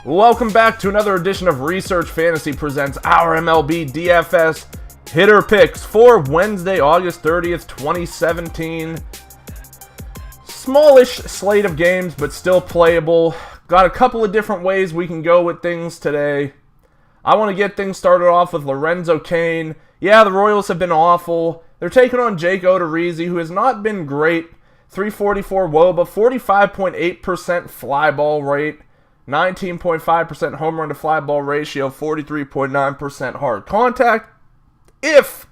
Welcome back to another edition of Research Fantasy presents our MLB DFS hitter picks for Wednesday, August 30th, 2017. Smallish slate of games, but still playable. Got a couple of different ways we can go with things today. I want to get things started off with Lorenzo Cain. Yeah, the Royals have been awful. They're taking on Jake Odorizzi, who has not been great. 344 WOBA, 45.8% fly ball rate. 19.5% home run to fly ball ratio, 43.9% hard contact. If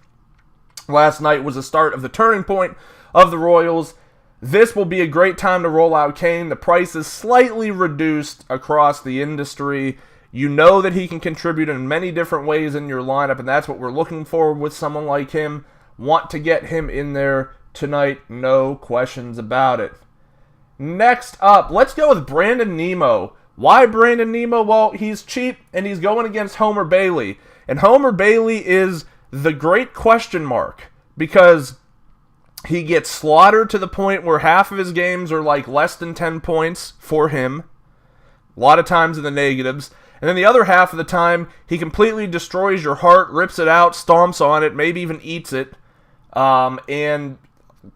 last night was the start of the turning point of the Royals, this will be a great time to roll out Cain. The price is slightly reduced across the industry. You know that he can contribute in many different ways in your lineup, and that's what we're looking for with someone like him. Want to get him in there tonight, no questions about it. Next up, let's go with Brandon Nimmo. Why Brandon Nimmo? Well, he's cheap, and he's going against Homer Bailey. And Homer Bailey is the great question mark, because he gets slaughtered to the point where half of his games are like less than 10 points for him. A lot of times in the negatives. And then the other half of the time, he completely destroys your heart, rips it out, stomps on it, maybe even eats it. And,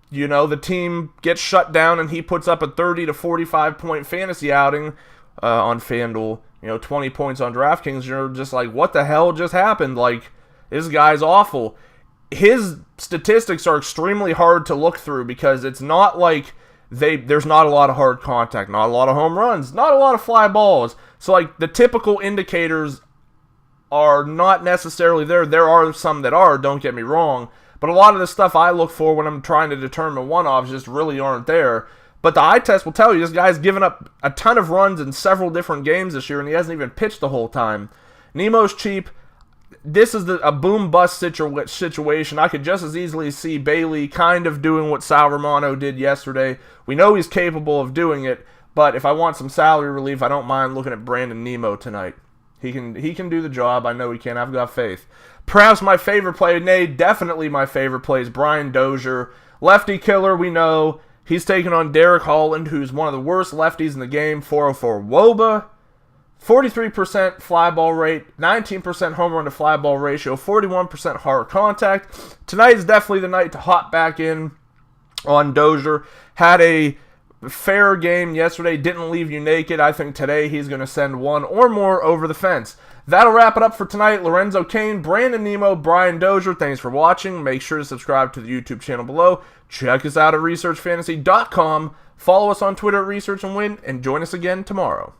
you know, the team gets shut down, and he puts up a 30 to 45 point fantasy outing on FanDuel, 20 points on DraftKings. You're just like, what the hell just happened? Like, this guy's awful. His statistics are extremely hard to look through because it's not like there's not a lot of hard contact, not a lot of home runs, not a lot of fly balls. So, like, the typical indicators are not necessarily there. There are some that are, don't get me wrong. But a lot of the stuff I look for when I'm trying to determine one-offs just really aren't there. But the eye test will tell you this guy's given up a ton of runs in several different games this year, and he hasn't even pitched the whole time. Nimmo's cheap. This is a boom-bust situation. I could just as easily see Bailey kind of doing what Sal Romano did yesterday. We know he's capable of doing it, but if I want some salary relief, I don't mind looking at Brandon Nimmo tonight. He can do the job. I know he can. I've got faith. Perhaps my favorite play, definitely my favorite play is Brian Dozier. Lefty killer, we know. He's taking on Derek Holland, who's one of the worst lefties in the game. 404 WOBA, 43% fly ball rate, 19% home run to fly ball ratio, 41% hard contact. Tonight is definitely the night to hop back in on Dozier. Had a fair game yesterday, didn't leave you naked. I think today he's going to send one or more over the fence. That'll wrap it up for tonight. Lorenzo Cain, Brandon Nimmo, Brian Dozier, thanks for watching. Make sure to subscribe to the YouTube channel below. Check us out at researchfantasy.com. Follow us on Twitter at Research and Win, and join us again tomorrow.